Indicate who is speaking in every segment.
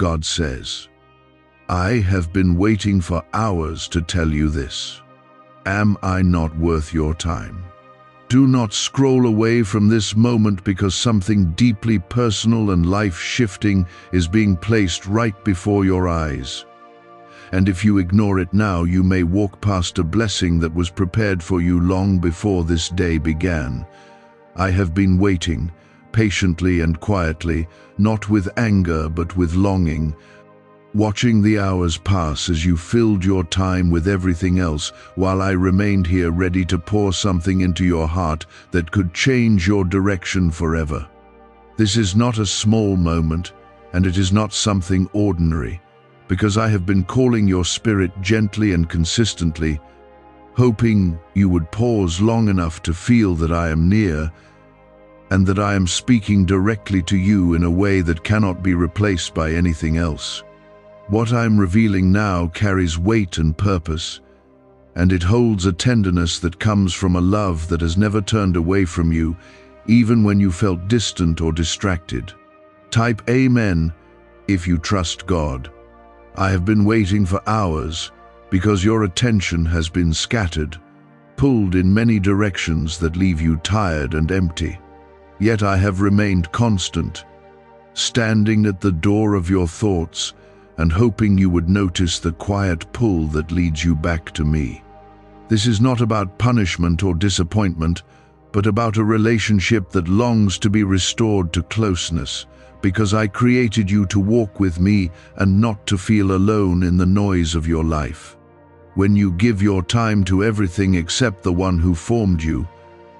Speaker 1: God says, "I have been waiting for hours to tell you this. Am I not worth your time?" Do not scroll away from this moment because something deeply personal and life-shifting is being placed right before your eyes. And if you ignore it now, you may walk past a blessing that was prepared for you long before this day began. I have been waiting, patiently and quietly, not with anger but with longing, watching the hours pass as you filled your time with everything else, while I remained here ready to pour something into your heart that could change your direction forever. This is not a small moment, and it is not something ordinary, because I have been calling your spirit gently and consistently, hoping you would pause long enough to feel that I am near, and that I am speaking directly to you in a way that cannot be replaced by anything else. What I'm revealing now carries weight and purpose, and it holds a tenderness that comes from a love that has never turned away from you, even when you felt distant or distracted. Type Amen if you trust God. I have been waiting for hours because your attention has been scattered, pulled in many directions that leave you tired and empty. Yet I have remained constant, standing at the door of your thoughts and hoping you would notice the quiet pull that leads you back to me. This is not about punishment or disappointment, but about a relationship that longs to be restored to closeness, because I created you to walk with me and not to feel alone in the noise of your life. When you give your time to everything except the one who formed you,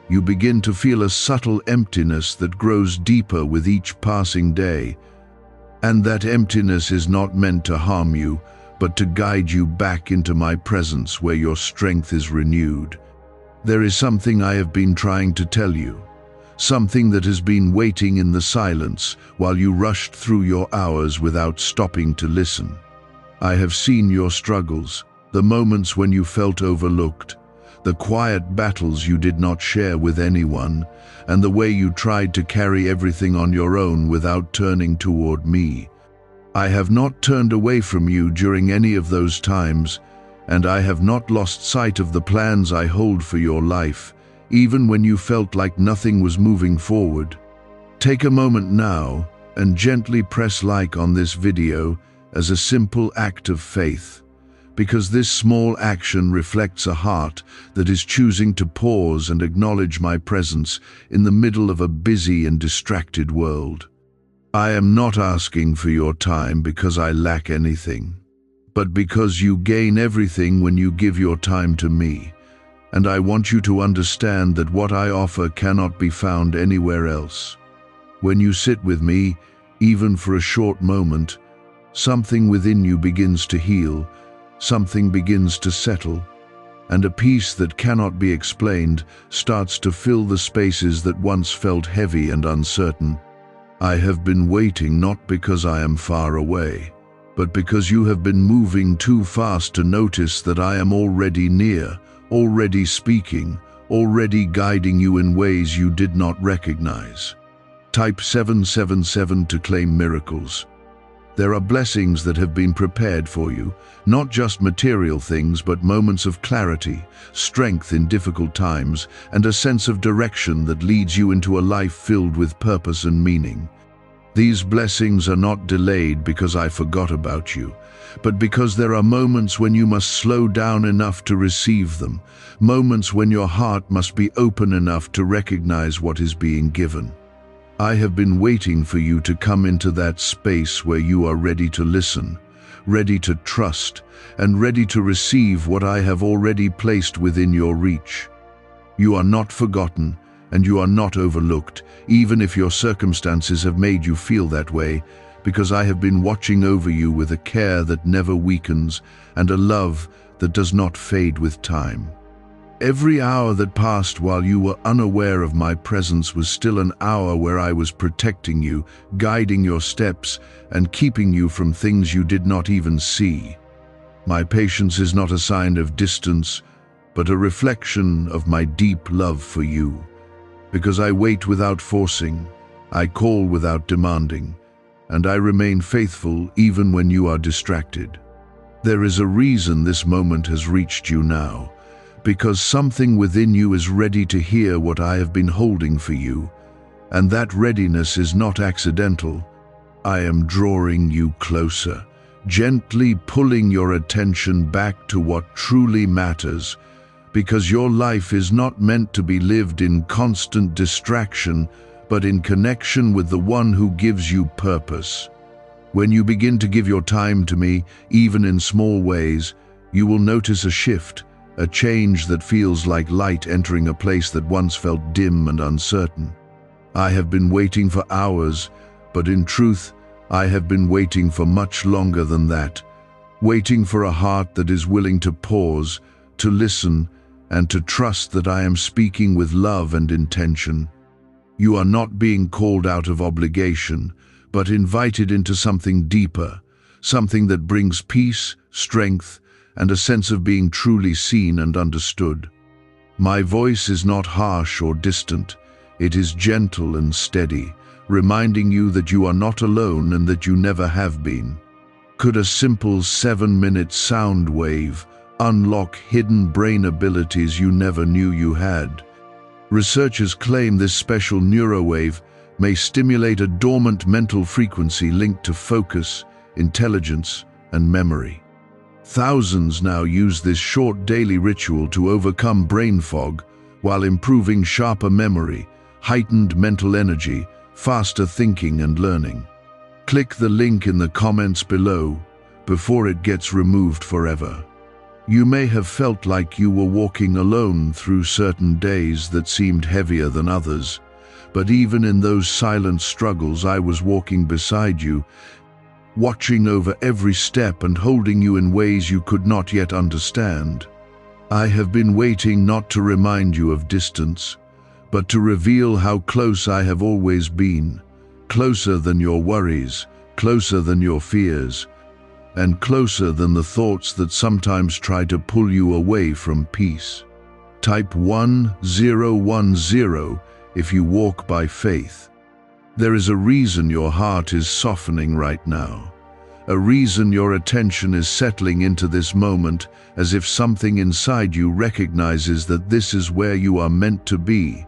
Speaker 1: you begin to feel a subtle emptiness that grows deeper with each passing day. And that emptiness is not meant to harm you, but to guide you back into my presence where your strength is renewed. There is something I have been trying to tell you, something that has been waiting in the silence while you rushed through your hours without stopping to listen. I have seen your struggles, the moments when you felt overlooked, the quiet battles you did not share with anyone, and the way you tried to carry everything on your own without turning toward me. I have not turned away from you during any of those times, and I have not lost sight of the plans I hold for your life, even when you felt like nothing was moving forward. Take a moment now and gently press like on this video as a simple act of faith, because this small action reflects a heart that is choosing to pause and acknowledge my presence in the middle of a busy and distracted world. I am not asking for your time because I lack anything, but because you gain everything when you give your time to me, and I want you to understand that what I offer cannot be found anywhere else. When you sit with me, even for a short moment, something within you begins to heal, something begins to settle, and a peace that cannot be explained starts to fill the spaces that once felt heavy and uncertain. I have been waiting not because I am far away, but because you have been moving too fast to notice that I am already near, already speaking, already guiding you in ways you did not recognize. Type 777 to claim miracles. There are blessings that have been prepared for you, not just material things, but moments of clarity, strength in difficult times, and a sense of direction that leads you into a life filled with purpose and meaning. These blessings are not delayed because I forgot about you, but because there are moments when you must slow down enough to receive them, moments when your heart must be open enough to recognize what is being given. I have been waiting for you to come into that space where you are ready to listen, ready to trust, and ready to receive what I have already placed within your reach. You are not forgotten, and you are not overlooked, even if your circumstances have made you feel that way, because I have been watching over you with a care that never weakens and a love that does not fade with time. Every hour that passed while you were unaware of my presence was still an hour where I was protecting you, guiding your steps, and keeping you from things you did not even see. My patience is not a sign of distance, but a reflection of my deep love for you. Because I wait without forcing, I call without demanding, and I remain faithful even when you are distracted. There is a reason this moment has reached you now, because something within you is ready to hear what I have been holding for you, and that readiness is not accidental. I am drawing you closer, gently pulling your attention back to what truly matters, because your life is not meant to be lived in constant distraction, but in connection with the one who gives you purpose. When you begin to give your time to me, even in small ways, you will notice a shift, a change that feels like light entering a place that once felt dim and uncertain. I have been waiting for hours, but in truth, I have been waiting for much longer than that, waiting for a heart that is willing to pause, to listen, and to trust that I am speaking with love and intention. You are not being called out of obligation, but invited into something deeper, something that brings peace, strength, and a sense of being truly seen and understood. My voice is not harsh or distant. It is gentle and steady, reminding you that you are not alone and that you never have been. Could a simple 7-minute sound wave unlock hidden brain abilities you never knew you had? Researchers claim this special neurowave may stimulate a dormant mental frequency linked to focus, intelligence, and memory. Thousands now use this short daily ritual to overcome brain fog while improving sharper memory, heightened mental energy, faster thinking and learning. Click the link in the comments below before it gets removed forever. You may have felt like you were walking alone through certain days that seemed heavier than others, but even in those silent struggles I was walking beside you, watching over every step and holding you in ways you could not yet understand. I have been waiting not to remind you of distance, but to reveal how close I have always been, closer than your worries, closer than your fears, and closer than the thoughts that sometimes try to pull you away from peace. Type 1010 if you walk by faith. There is a reason your heart is softening right now, a reason your attention is settling into this moment, as if something inside you recognizes that this is where you are meant to be.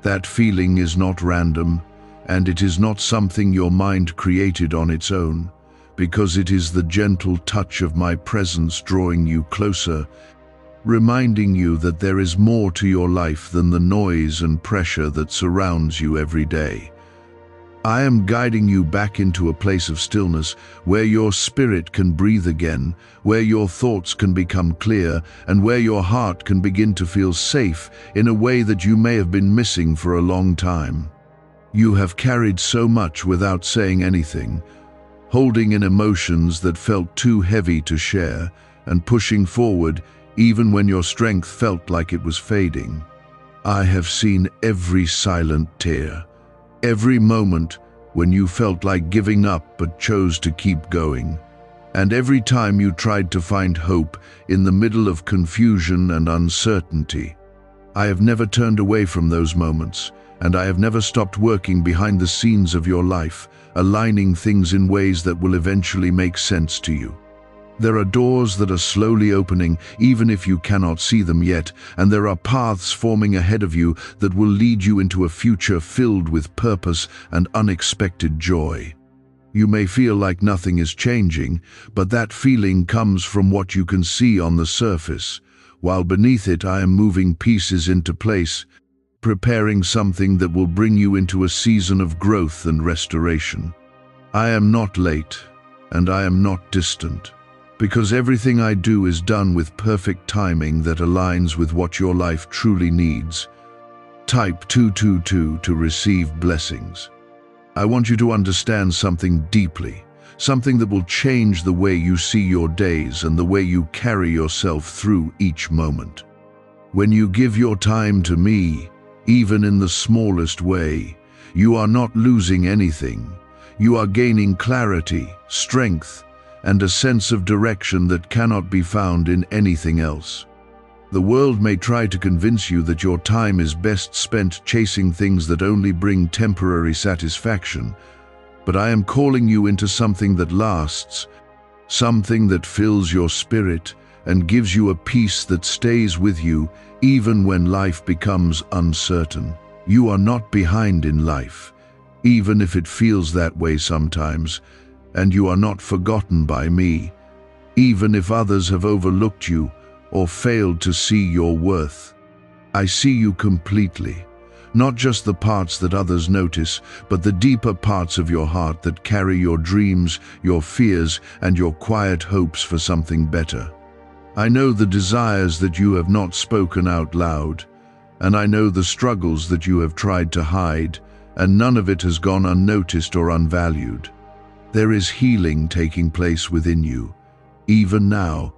Speaker 1: That feeling is not random, and it is not something your mind created on its own, because it is the gentle touch of my presence drawing you closer, reminding you that there is more to your life than the noise and pressure that surrounds you every day. I am guiding you back into a place of stillness where your spirit can breathe again, where your thoughts can become clear, and where your heart can begin to feel safe in a way that you may have been missing for a long time. You have carried so much without saying anything, holding in emotions that felt too heavy to share, and pushing forward even when your strength felt like it was fading. I have seen every silent tear, every moment when you felt like giving up but chose to keep going, and every time you tried to find hope in the middle of confusion and uncertainty. I have never turned away from those moments, and I have never stopped working behind the scenes of your life, aligning things in ways that will eventually make sense to you. There are doors that are slowly opening, even if you cannot see them yet, and there are paths forming ahead of you that will lead you into a future filled with purpose and unexpected joy. You may feel like nothing is changing, but that feeling comes from what you can see on the surface, while beneath it I am moving pieces into place, preparing something that will bring you into a season of growth and restoration. I am not late, and I am not distant, because everything I do is done with perfect timing that aligns with what your life truly needs. Type 222 to receive blessings. I want you to understand something deeply, something that will change the way you see your days and the way you carry yourself through each moment. When you give your time to me, even in the smallest way, you are not losing anything. You are gaining clarity, strength, and a sense of direction that cannot be found in anything else. The world may try to convince you that your time is best spent chasing things that only bring temporary satisfaction, but I am calling you into something that lasts, something that fills your spirit and gives you a peace that stays with you even when life becomes uncertain. You are not behind in life, even if it feels that way sometimes, and you are not forgotten by me, even if others have overlooked you or failed to see your worth. I see you completely, not just the parts that others notice, but the deeper parts of your heart that carry your dreams, your fears, and your quiet hopes for something better. I know the desires that you have not spoken out loud, and I know the struggles that you have tried to hide, and none of it has gone unnoticed or unvalued. There is healing taking place within you, even now,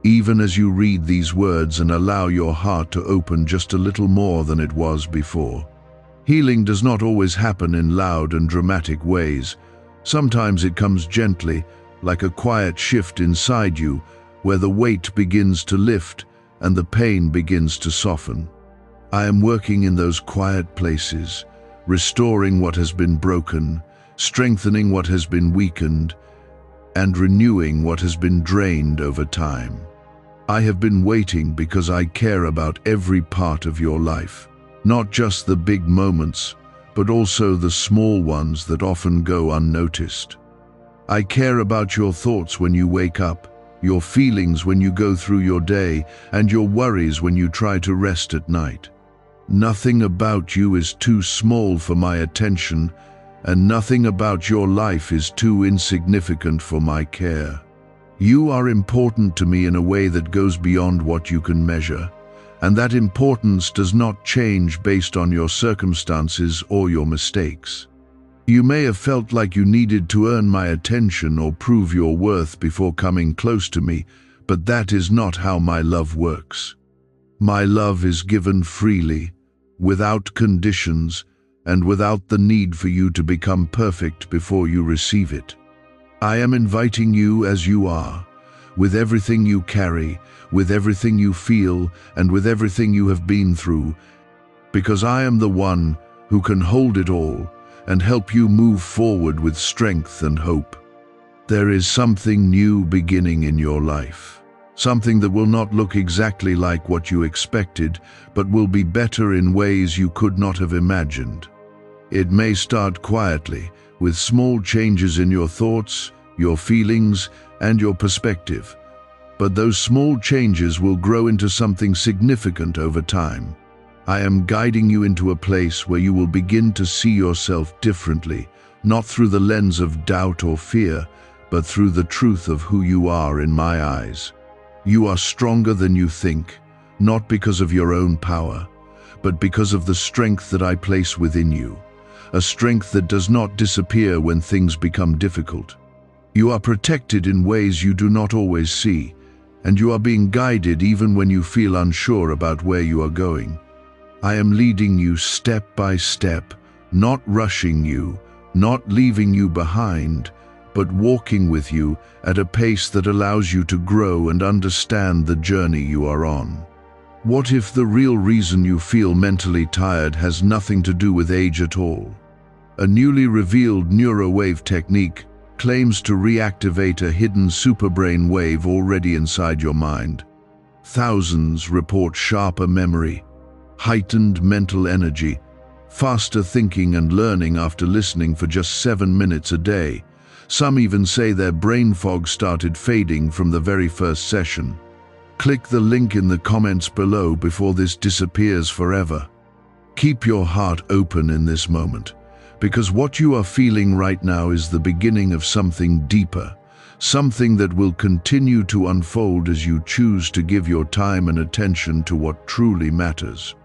Speaker 1: even as you read these words and allow your heart to open just a little more than it was before. Healing does not always happen in loud and dramatic ways. Sometimes it comes gently, like a quiet shift inside you, where the weight begins to lift and the pain begins to soften. I am working in those quiet places, restoring what has been broken, strengthening what has been weakened, and renewing what has been drained over time. I have been waiting because I care about every part of your life, not just the big moments, but also the small ones that often go unnoticed. I care about your thoughts when you wake up, your feelings when you go through your day, and your worries when you try to rest at night. Nothing about you is too small for my attention, and nothing about your life is too insignificant for my care. You are important to me in a way that goes beyond what you can measure, and that importance does not change based on your circumstances or your mistakes. You may have felt like you needed to earn my attention or prove your worth before coming close to me, but that is not how my love works. My love is given freely, without conditions, and without the need for you to become perfect before you receive it. I am inviting you as you are, with everything you carry, with everything you feel, and with everything you have been through, because I am the one who can hold it all and help you move forward with strength and hope. There is something new beginning in your life, something that will not look exactly like what you expected, but will be better in ways you could not have imagined. It may start quietly, with small changes in your thoughts, your feelings, and your perspective, but those small changes will grow into something significant over time. I am guiding you into a place where you will begin to see yourself differently, not through the lens of doubt or fear, but through the truth of who you are in my eyes. You are stronger than you think, not because of your own power, but because of the strength that I place within you, a strength that does not disappear when things become difficult. You are protected in ways you do not always see, and you are being guided even when you feel unsure about where you are going. I am leading you step by step, not rushing you, not leaving you behind, but walking with you at a pace that allows you to grow and understand the journey you are on. What if the real reason you feel mentally tired has nothing to do with age at all? A newly revealed neurowave technique claims to reactivate a hidden superbrain wave already inside your mind. Thousands report sharper memory, heightened mental energy, faster thinking and learning after listening for just 7 minutes a day. Some even say their brain fog started fading from the very first session. Click the link in the comments below before this disappears forever. Keep your heart open in this moment, because what you are feeling right now is the beginning of something deeper, something that will continue to unfold as you choose to give your time and attention to what truly matters.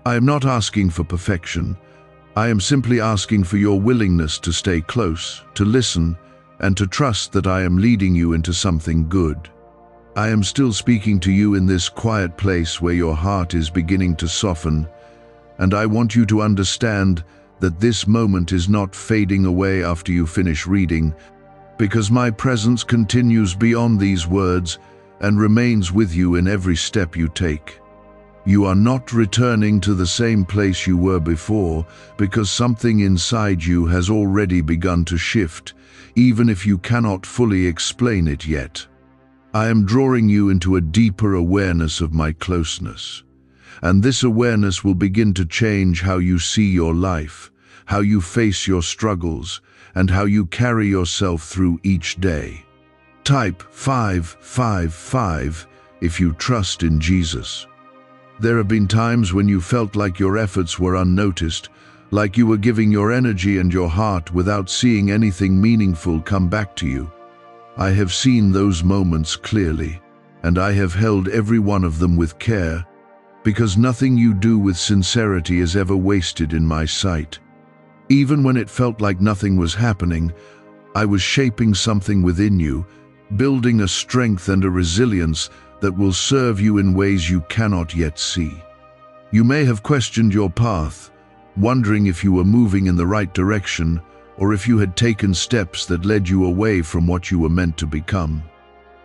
Speaker 1: I am not asking for perfection. I am simply asking for your willingness to stay close, to listen, and to trust that I am leading you into something good. I am still speaking to you in this quiet place where your heart is beginning to soften, and I want you to understand that this moment is not fading away after you finish reading, because my presence continues beyond these words and remains with you in every step you take. You are not returning to the same place you were before because something inside you has already begun to shift, even if you cannot fully explain it yet. I am drawing you into a deeper awareness of my closeness. And this awareness will begin to change how you see your life, how you face your struggles, and how you carry yourself through each day. Type 555 if you trust in Jesus. There have been times when you felt like your efforts were unnoticed, like you were giving your energy and your heart without seeing anything meaningful come back to you. I have seen those moments clearly, and I have held every one of them with care, because nothing you do with sincerity is ever wasted in my sight. Even when it felt like nothing was happening, I was shaping something within you, building a strength and a resilience that will serve you in ways you cannot yet see. You may have questioned your path, wondering if you were moving in the right direction or if you had taken steps that led you away from what you were meant to become.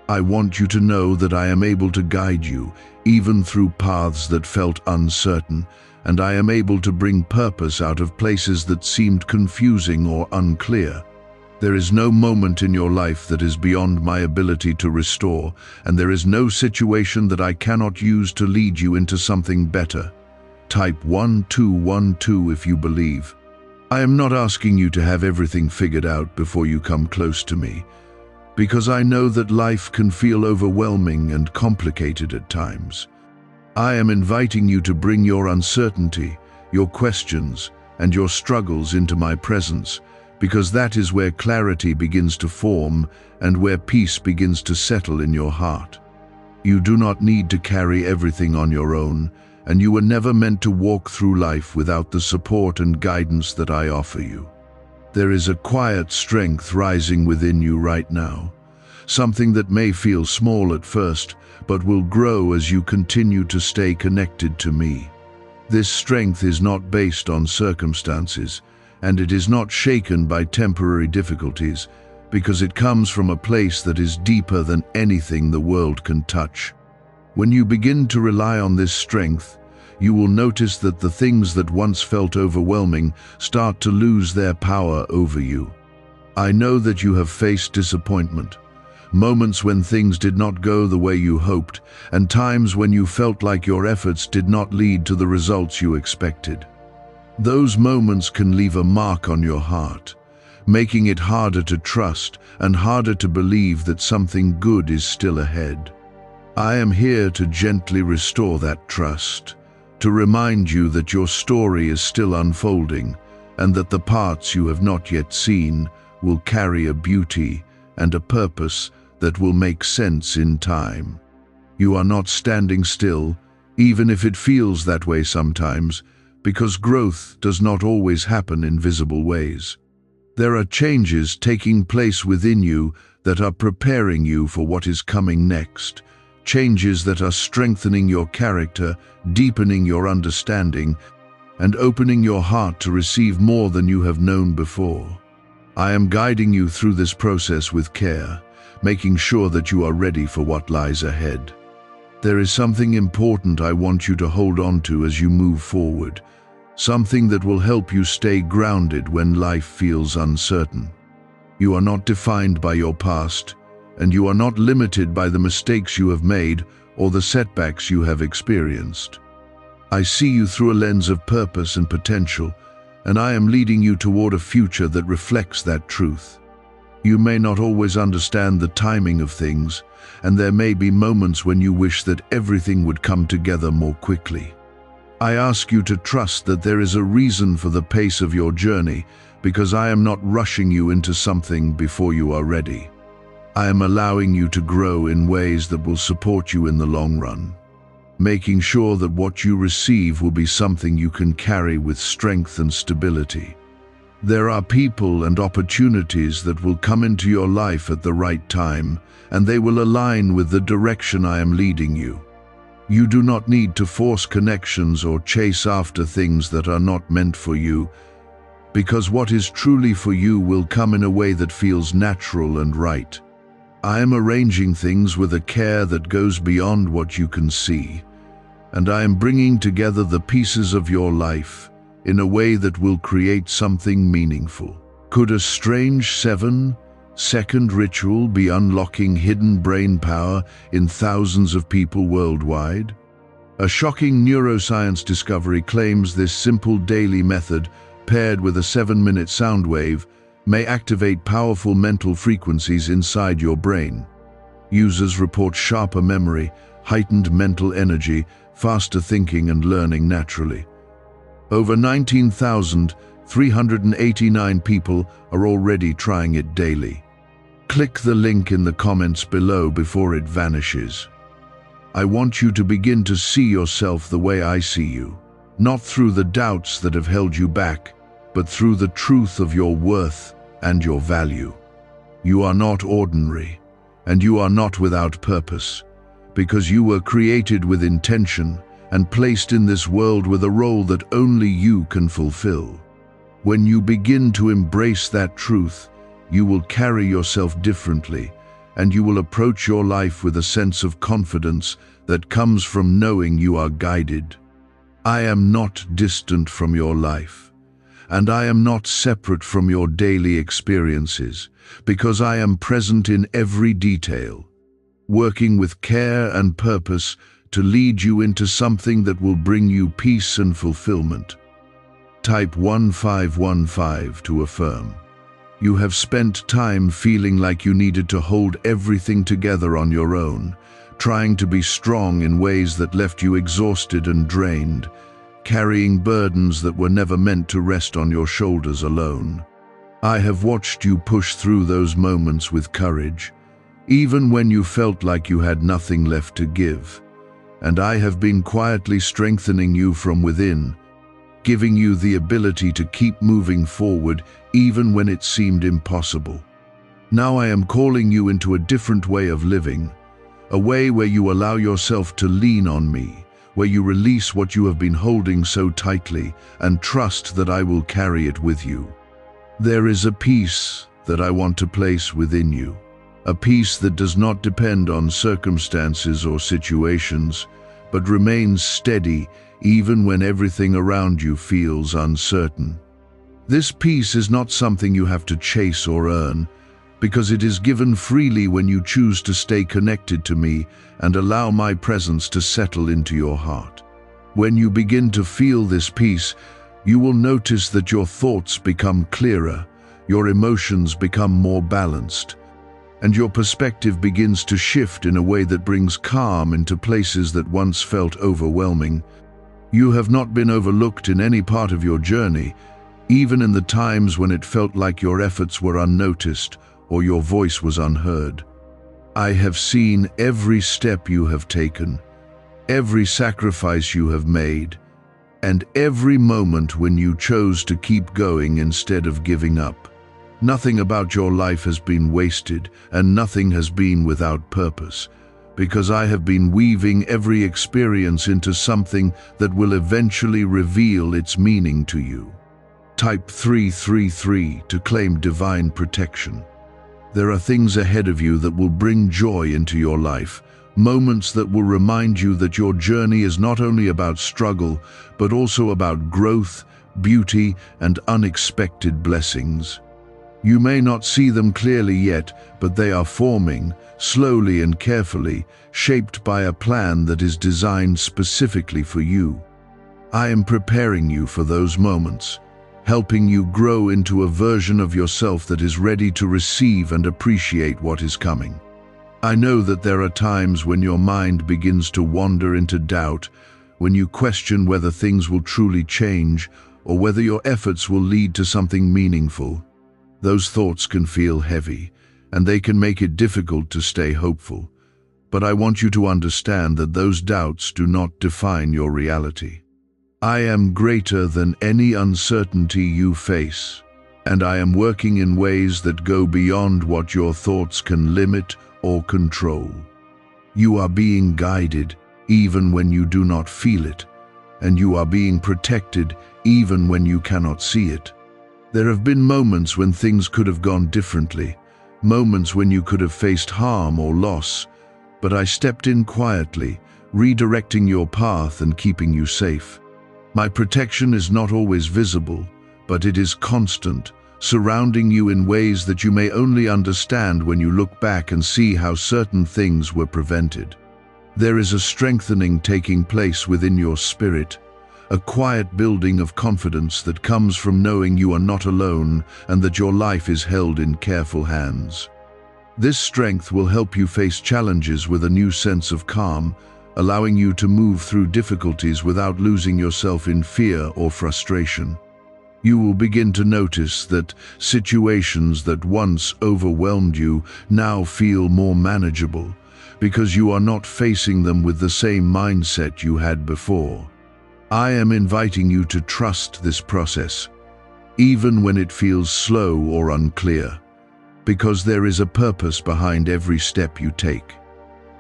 Speaker 1: I want you to know that I am able to guide you, even through paths that felt uncertain, and I am able to bring purpose out of places that seemed confusing or unclear. There is no moment in your life that is beyond my ability to restore, and there is no situation that I cannot use to lead you into something better. Type 1212 if you believe. I am not asking you to have everything figured out before you come close to me, because I know that life can feel overwhelming and complicated at times. I am inviting you to bring your uncertainty, your questions, and your struggles into my presence, because that is where clarity begins to form and where peace begins to settle in your heart. You do not need to carry everything on your own, and you were never meant to walk through life without the support and guidance that I offer you. There is a quiet strength rising within you right now, something that may feel small at first, but will grow as you continue to stay connected to me. This strength is not based on circumstances, and it is not shaken by temporary difficulties, because it comes from a place that is deeper than anything the world can touch. When you begin to rely on this strength, you will notice that the things that once felt overwhelming start to lose their power over you. I know that you have faced disappointment, moments when things did not go the way you hoped, and times when you felt like your efforts did not lead to the results you expected. Those moments can leave a mark on your heart, making it harder to trust and harder to believe that something good is still ahead. I am here to gently restore that trust, to remind you that your story is still unfolding and that the parts you have not yet seen will carry a beauty and a purpose that will make sense in time. You are not standing still, even if it feels that way sometimes, because growth does not always happen in visible ways. There are changes taking place within you that are preparing you for what is coming next, changes that are strengthening your character, deepening your understanding, and opening your heart to receive more than you have known before. I am guiding you through this process with care, making sure that you are ready for what lies ahead. There is something important I want you to hold on to as you move forward, something that will help you stay grounded when life feels uncertain. You are not defined by your past, and you are not limited by the mistakes you have made or the setbacks you have experienced. I see you through a lens of purpose and potential, and I am leading you toward a future that reflects that truth. You may not always understand the timing of things, and there may be moments when you wish that everything would come together more quickly. I ask you to trust that there is a reason for the pace of your journey, because I am not rushing you into something before you are ready. I am allowing you to grow in ways that will support you in the long run, making sure that what you receive will be something you can carry with strength and stability. There are people and opportunities that will come into your life at the right time, and they will align with the direction I am leading you. You do not need to force connections or chase after things that are not meant for you, because what is truly for you will come in a way that feels natural and right. I am arranging things with a care that goes beyond what you can see, and I am bringing together the pieces of your life in a way that will create something meaningful. Could a strange 7-second ritual be unlocking hidden brain power in thousands of people worldwide? A shocking neuroscience discovery claims this simple daily method, paired with a 7-minute sound wave, may activate powerful mental frequencies inside your brain. Users report sharper memory, heightened mental energy, faster thinking and learning naturally. Over 19,389 people are already trying it daily. Click the link in the comments below before it vanishes. I want you to begin to see yourself the way I see you, not through the doubts that have held you back, but through the truth of your worth and your value. You are not ordinary, and you are not without purpose, because you were created with intention and placed in this world with a role that only you can fulfill. When you begin to embrace that truth, you will carry yourself differently, and you will approach your life with a sense of confidence that comes from knowing you are guided. I am not distant from your life, and I am not separate from your daily experiences, because I am present in every detail, working with care and purpose to lead you into something that will bring you peace and fulfillment. Type 1515 to affirm. You have spent time feeling like you needed to hold everything together on your own, trying to be strong in ways that left you exhausted and drained, carrying burdens that were never meant to rest on your shoulders alone. I have watched you push through those moments with courage, even when you felt like you had nothing left to give, and I have been quietly strengthening you from within, giving you the ability to keep moving forward even when it seemed impossible. Now I am calling you into a different way of living, a way where you allow yourself to lean on me, where you release what you have been holding so tightly and trust that I will carry it with you. There is a peace that I want to place within you, a peace that does not depend on circumstances or situations, but remains steady even when everything around you feels uncertain. This peace is not something you have to chase or earn, because it is given freely when you choose to stay connected to me and allow my presence to settle into your heart. When you begin to feel this peace, you will notice that your thoughts become clearer, your emotions become more balanced, and your perspective begins to shift in a way that brings calm into places that once felt overwhelming. You have not been overlooked in any part of your journey, even in the times when it felt like your efforts were unnoticed or your voice was unheard. I have seen every step you have taken, every sacrifice you have made, and every moment when you chose to keep going instead of giving up. Nothing about your life has been wasted, and nothing has been without purpose, because I have been weaving every experience into something that will eventually reveal its meaning to you. Type 333 to claim divine protection. There are things ahead of you that will bring joy into your life, moments that will remind you that your journey is not only about struggle, but also about growth, beauty, and unexpected blessings. You may not see them clearly yet, but they are forming, slowly and carefully, shaped by a plan that is designed specifically for you. I am preparing you for those moments, helping you grow into a version of yourself that is ready to receive and appreciate what is coming. I know that there are times when your mind begins to wander into doubt, when you question whether things will truly change or whether your efforts will lead to something meaningful. Those thoughts can feel heavy, and they can make it difficult to stay hopeful. But I want you to understand that those doubts do not define your reality. I am greater than any uncertainty you face, and I am working in ways that go beyond what your thoughts can limit or control. You are being guided even when you do not feel it, and you are being protected even when you cannot see it. There have been moments when things could have gone differently, moments when you could have faced harm or loss, but I stepped in quietly, redirecting your path and keeping you safe. My protection is not always visible, but it is constant, surrounding you in ways that you may only understand when you look back and see how certain things were prevented. There is a strengthening taking place within your spirit, a quiet building of confidence that comes from knowing you are not alone and that your life is held in careful hands. This strength will help you face challenges with a new sense of calm, allowing you to move through difficulties without losing yourself in fear or frustration. You will begin to notice that situations that once overwhelmed you now feel more manageable, because you are not facing them with the same mindset you had before. I am inviting you to trust this process, even when it feels slow or unclear, because there is a purpose behind every step you take.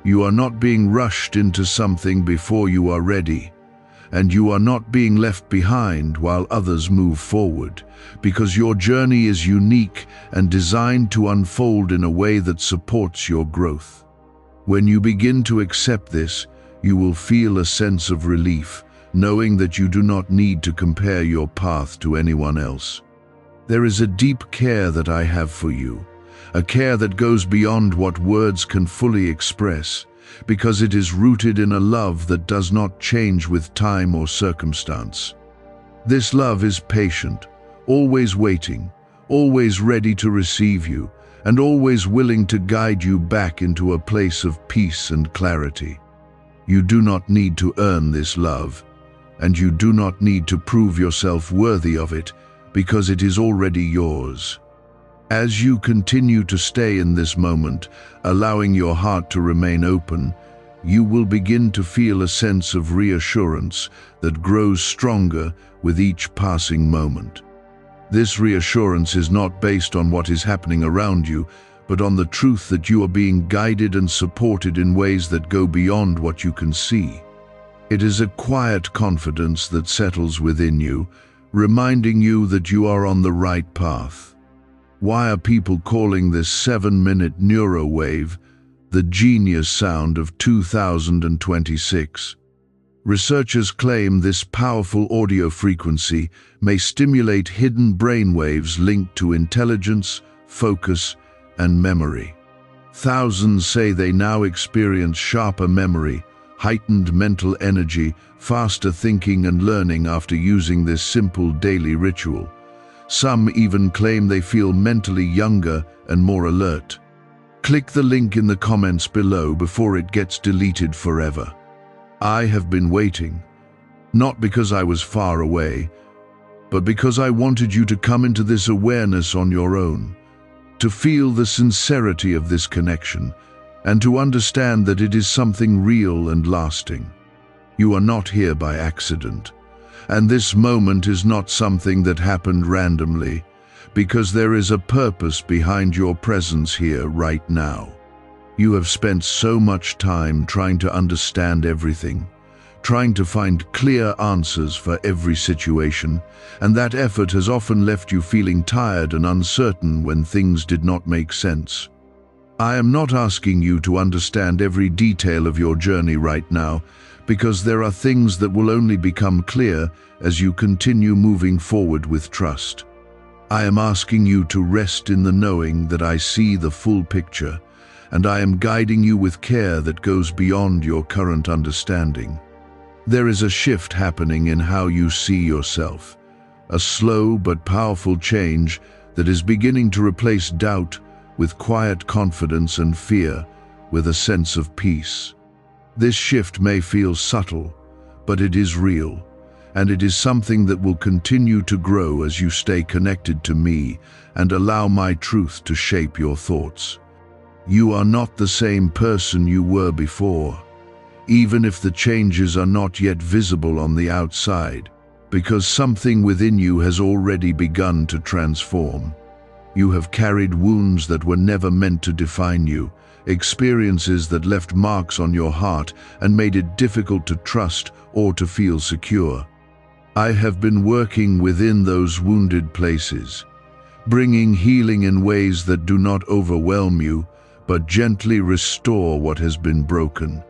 Speaker 1: You are not being rushed into something before you are ready, and you are not being left behind while others move forward, because your journey is unique and designed to unfold in a way that supports your growth. When you begin to accept this, you will feel a sense of relief, knowing that you do not need to compare your path to anyone else. There is a deep care that I have for you, a care that goes beyond what words can fully express, because it is rooted in a love that does not change with time or circumstance. This love is patient, always waiting, always ready to receive you, and always willing to guide you back into a place of peace and clarity. You do not need to earn this love, and you do not need to prove yourself worthy of it, because it is already yours. As you continue to stay in this moment, allowing your heart to remain open, you will begin to feel a sense of reassurance that grows stronger with each passing moment. This reassurance is not based on what is happening around you, but on the truth that you are being guided and supported in ways that go beyond what you can see. It is a quiet confidence that settles within you, reminding you that you are on the right path. Why are people calling this 7-minute neurowave the genius sound of 2026? Researchers claim this powerful audio frequency may stimulate hidden brainwaves linked to intelligence, focus, and memory. Thousands say they now experience sharper memory, heightened mental energy, faster thinking and learning after using this simple daily ritual. Some even claim they feel mentally younger and more alert. Click the link in the comments below before it gets deleted forever. I have been waiting, not because I was far away, but because I wanted you to come into this awareness on your own, to feel the sincerity of this connection, and to understand that it is something real and lasting. You are not here by accident, and this moment is not something that happened randomly, because there is a purpose behind your presence here right now. You have spent so much time trying to understand everything, trying to find clear answers for every situation, and that effort has often left you feeling tired and uncertain when things did not make sense. I am not asking you to understand every detail of your journey right now, because there are things that will only become clear as you continue moving forward with trust. I am asking you to rest in the knowing that I see the full picture, and I am guiding you with care that goes beyond your current understanding. There is a shift happening in how you see yourself, a slow but powerful change that is beginning to replace doubt with quiet confidence and fear with a sense of peace. This shift may feel subtle, but it is real, and it is something that will continue to grow as you stay connected to me and allow my truth to shape your thoughts. You are not the same person you were before, even if the changes are not yet visible on the outside, because something within you has already begun to transform. You have carried wounds that were never meant to define you, experiences that left marks on your heart and made it difficult to trust or to feel secure. I have been working within those wounded places, bringing healing in ways that do not overwhelm you, but gently restore what has been broken.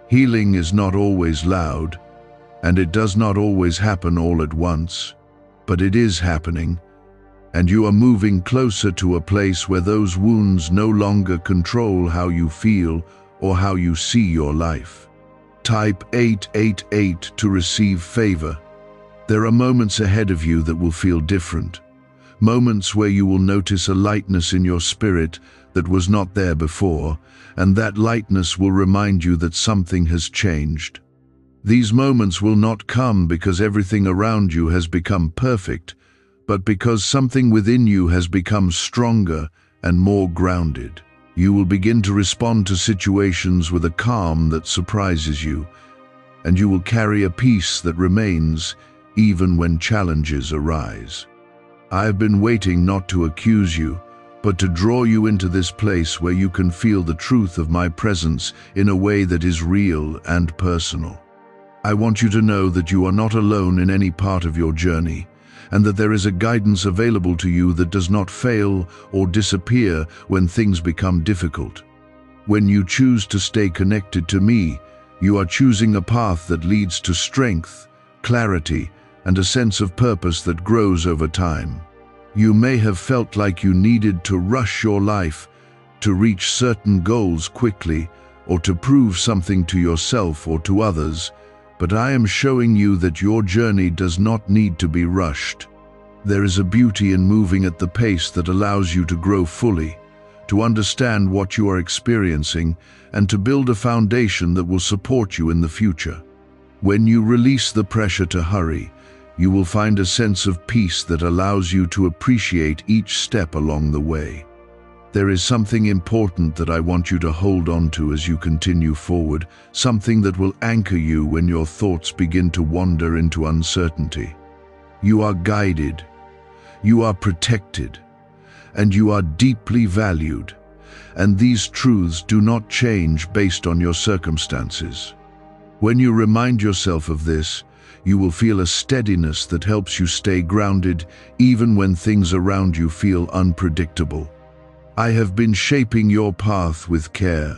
Speaker 1: Healing is not always loud, and it does not always happen all at once, but it is happening, and you are moving closer to a place where those wounds no longer control how you feel or how you see your life. Type 888 to receive favor. There are moments ahead of you that will feel different. Moments where you will notice a lightness in your spirit that was not there before, and that lightness will remind you that something has changed. These moments will not come because everything around you has become perfect, but because something within you has become stronger and more grounded. You will begin to respond to situations with a calm that surprises you, and you will carry a peace that remains even when challenges arise. I have been waiting not to accuse you, but to draw you into this place where you can feel the truth of my presence in a way that is real and personal. I want you to know that you are not alone in any part of your journey, and that there is a guidance available to you that does not fail or disappear when things become difficult. When you choose to stay connected to me, you are choosing a path that leads to strength, clarity, and a sense of purpose that grows over time. You may have felt like you needed to rush your life, to reach certain goals quickly, or to prove something to yourself or to others, but I am showing you that your journey does not need to be rushed. There is a beauty in moving at the pace that allows you to grow fully, to understand what you are experiencing, and to build a foundation that will support you in the future. When you release the pressure to hurry, you will find a sense of peace that allows you to appreciate each step along the way. There is something important that I want you to hold on to as you continue forward, something that will anchor you when your thoughts begin to wander into uncertainty. You are guided, you are protected, and you are deeply valued, and these truths do not change based on your circumstances. When you remind yourself of this, you will feel a steadiness that helps you stay grounded even when things around you feel unpredictable. I have been shaping your path with care,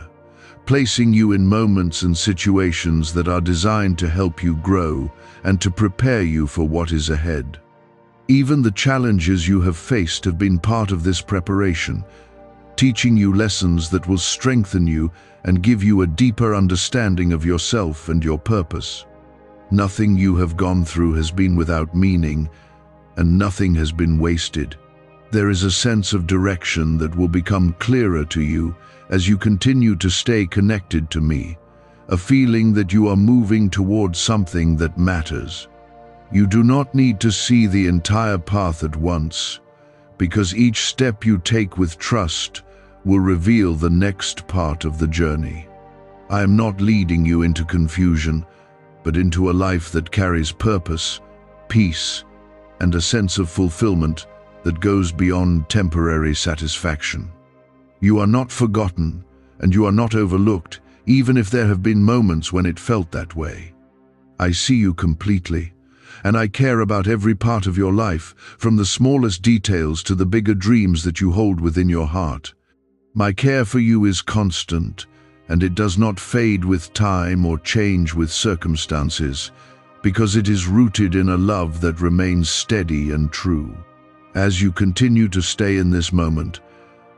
Speaker 1: placing you in moments and situations that are designed to help you grow and to prepare you for what is ahead. Even the challenges you have faced have been part of this preparation, teaching you lessons that will strengthen you and give you a deeper understanding of yourself and your purpose. Nothing you have gone through has been without meaning, and nothing has been wasted. There is a sense of direction that will become clearer to you as you continue to stay connected to me, a feeling that you are moving towards something that matters. You do not need to see the entire path at once, because each step you take with trust will reveal the next part of the journey. I am not leading you into confusion, but into a life that carries purpose, peace, and a sense of fulfillment that goes beyond temporary satisfaction. You are not forgotten, and you are not overlooked, even if there have been moments when it felt that way. I see you completely, and I care about every part of your life, from the smallest details to the bigger dreams that you hold within your heart. My care for you is constant, and it does not fade with time or change with circumstances, because it is rooted in a love that remains steady and true. As you continue to stay in this moment,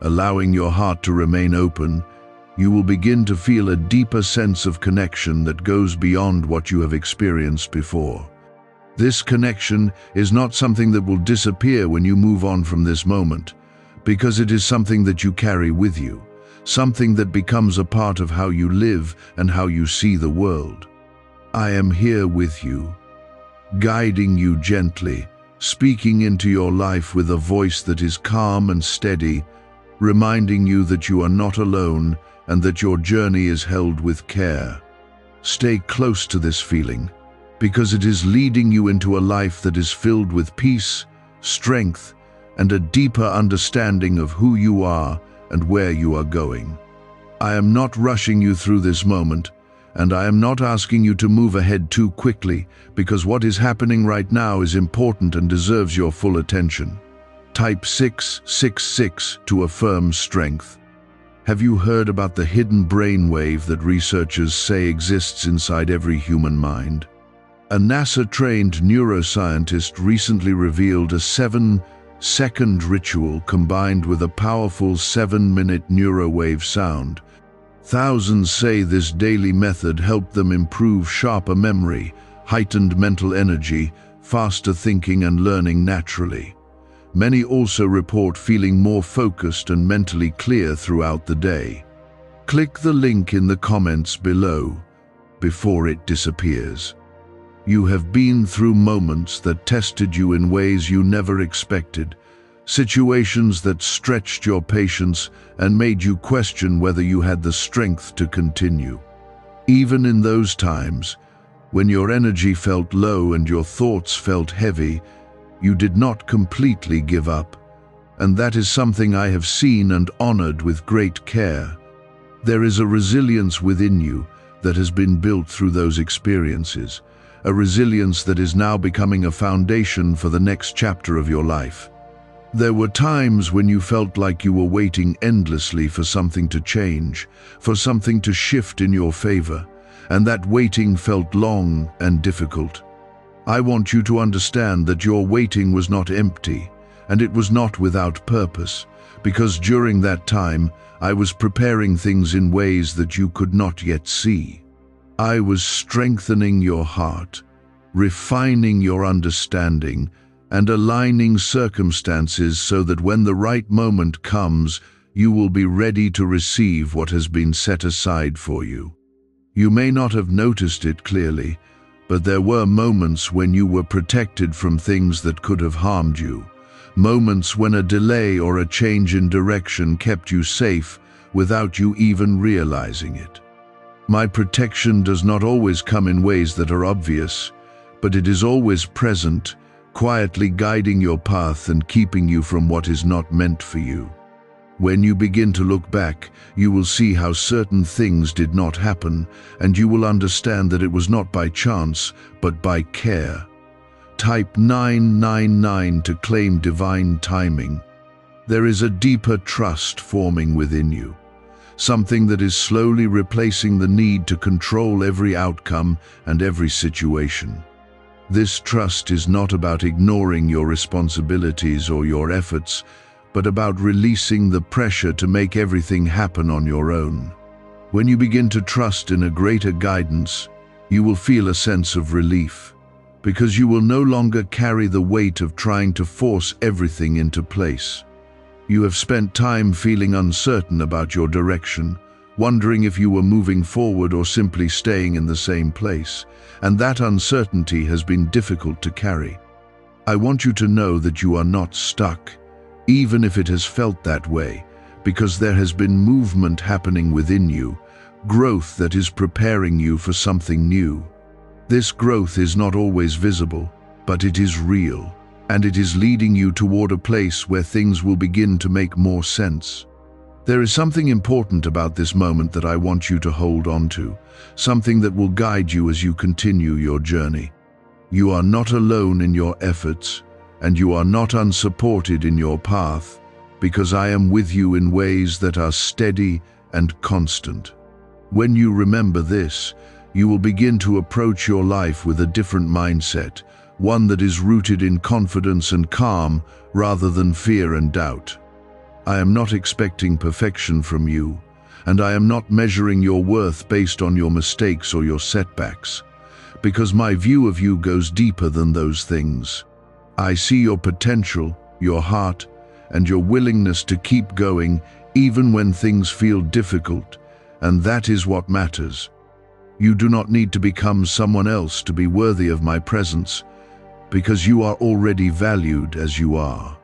Speaker 1: allowing your heart to remain open, you will begin to feel a deeper sense of connection that goes beyond what you have experienced before. This connection is not something that will disappear when you move on from this moment, because it is something that you carry with you, something that becomes a part of how you live and how you see the world. I am here with you, guiding you gently, speaking into your life with a voice that is calm and steady, reminding you that you are not alone and that your journey is held with care. Stay close to this feeling, because it is leading you into a life that is filled with peace, strength, and a deeper understanding of who you are and where you are going. I am not rushing you through this moment, and I am not asking you to move ahead too quickly, because what is happening right now is important and deserves your full attention. Type 666 to affirm strength. Have you heard about the hidden brainwave that researchers say exists inside every human mind? A NASA-trained neuroscientist recently revealed a 7-second ritual combined with a powerful 7-minute neurowave sound. Thousands say this daily method helped them improve sharper memory, heightened mental energy, faster thinking and learning naturally. Many also report feeling more focused and mentally clear throughout the day. Click the link in the comments below before it disappears. You have been through moments that tested you in ways you never expected, situations that stretched your patience and made you question whether you had the strength to continue. Even in those times, when your energy felt low and your thoughts felt heavy, you did not completely give up, and that is something I have seen and honored with great care. There is a resilience within you that has been built through those experiences, a resilience that is now becoming a foundation for the next chapter of your life. There were times when you felt like you were waiting endlessly for something to change, for something to shift in your favor, and that waiting felt long and difficult. I want you to understand that your waiting was not empty, and it was not without purpose, because during that time, I was preparing things in ways that you could not yet see. I was strengthening your heart, refining your understanding, and aligning circumstances so that when the right moment comes, you will be ready to receive what has been set aside for you. You may not have noticed it clearly, but there were moments when you were protected from things that could have harmed you, moments when a delay or a change in direction kept you safe without you even realizing it. My protection does not always come in ways that are obvious, but it is always present, quietly guiding your path and keeping you from what is not meant for you. When you begin to look back, you will see how certain things did not happen, and you will understand that it was not by chance, but by care. Type 999 to claim divine timing. There is a deeper trust forming within you, something that is slowly replacing the need to control every outcome and every situation. This trust is not about ignoring your responsibilities or your efforts, but about releasing the pressure to make everything happen on your own. When you begin to trust in a greater guidance, you will feel a sense of relief, because you will no longer carry the weight of trying to force everything into place. You have spent time feeling uncertain about your direction, wondering if you were moving forward or simply staying in the same place, and that uncertainty has been difficult to carry. I want you to know that you are not stuck, even if it has felt that way, because there has been movement happening within you, growth that is preparing you for something new. This growth is not always visible, but it is real, and it is leading you toward a place where things will begin to make more sense. There is something important about this moment that I want you to hold on to, something that will guide you as you continue your journey. You are not alone in your efforts, and you are not unsupported in your path, because I am with you in ways that are steady and constant. When you remember this, you will begin to approach your life with a different mindset, one that is rooted in confidence and calm rather than fear and doubt. I am not expecting perfection from you, and I am not measuring your worth based on your mistakes or your setbacks, because my view of you goes deeper than those things. I see your potential, your heart, and your willingness to keep going even when things feel difficult, and that is what matters. You do not need to become someone else to be worthy of my presence, because you are already valued as you are.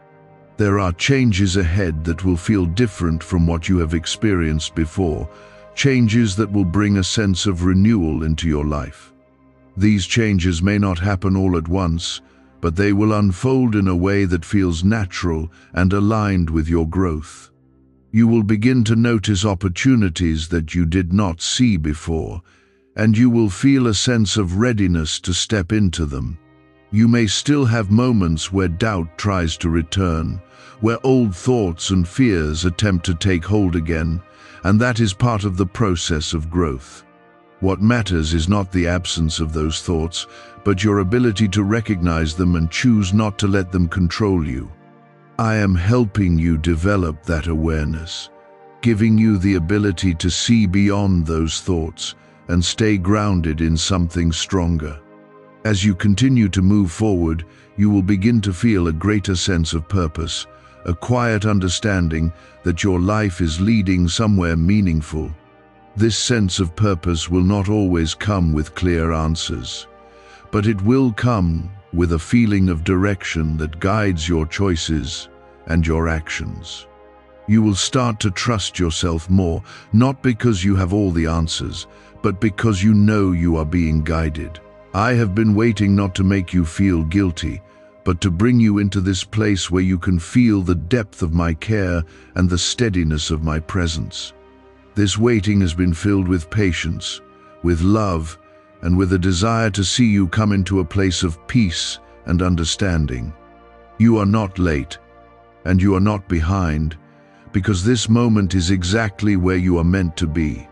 Speaker 1: There are changes ahead that will feel different from what you have experienced before, changes that will bring a sense of renewal into your life. These changes may not happen all at once, but they will unfold in a way that feels natural and aligned with your growth. You will begin to notice opportunities that you did not see before, and you will feel a sense of readiness to step into them. You may still have moments where doubt tries to return, where old thoughts and fears attempt to take hold again, and that is part of the process of growth. What matters is not the absence of those thoughts, but your ability to recognize them and choose not to let them control you. I am helping you develop that awareness, giving you the ability to see beyond those thoughts and stay grounded in something stronger. As you continue to move forward, you will begin to feel a greater sense of purpose, a quiet understanding that your life is leading somewhere meaningful. This sense of purpose will not always come with clear answers, but it will come with a feeling of direction that guides your choices and your actions. You will start to trust yourself more, not because you have all the answers, but because you know you are being guided. I have been waiting not to make you feel guilty, but to bring you into this place where you can feel the depth of my care and the steadiness of my presence. This waiting has been filled with patience, with love, and with a desire to see you come into a place of peace and understanding. You are not late, and you are not behind, because this moment is exactly where you are meant to be.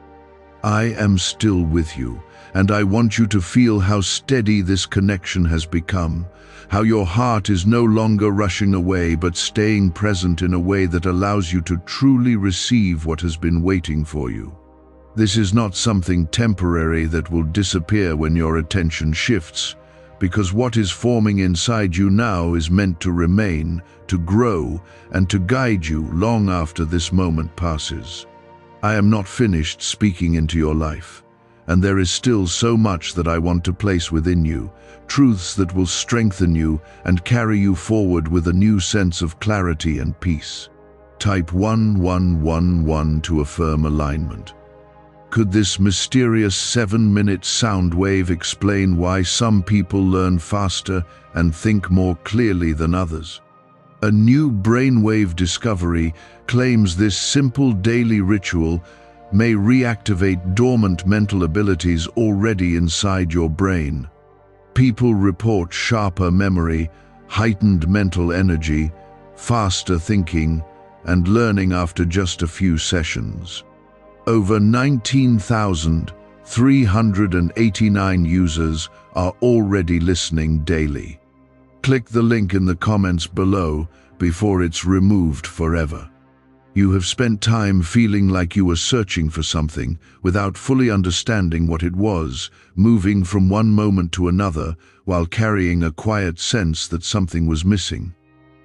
Speaker 1: I am still with you, and I want you to feel how steady this connection has become, how your heart is no longer rushing away but staying present in a way that allows you to truly receive what has been waiting for you. This is not something temporary that will disappear when your attention shifts, because what is forming inside you now is meant to remain, to grow, and to guide you long after this moment passes. I am not finished speaking into your life, and there is still so much that I want to place within you, truths that will strengthen you and carry you forward with a new sense of clarity and peace. Type 1111 to affirm alignment. Could this mysterious 7-minute sound wave explain why some people learn faster and think more clearly than others? A new brainwave discovery claims this simple daily ritual may reactivate dormant mental abilities already inside your brain. People report sharper memory, heightened mental energy, faster thinking, and learning after just a few sessions. Over 19,389 users are already listening daily. Click the link in the comments below before it's removed forever. You have spent time feeling like you were searching for something without fully understanding what it was, moving from one moment to another while carrying a quiet sense that something was missing.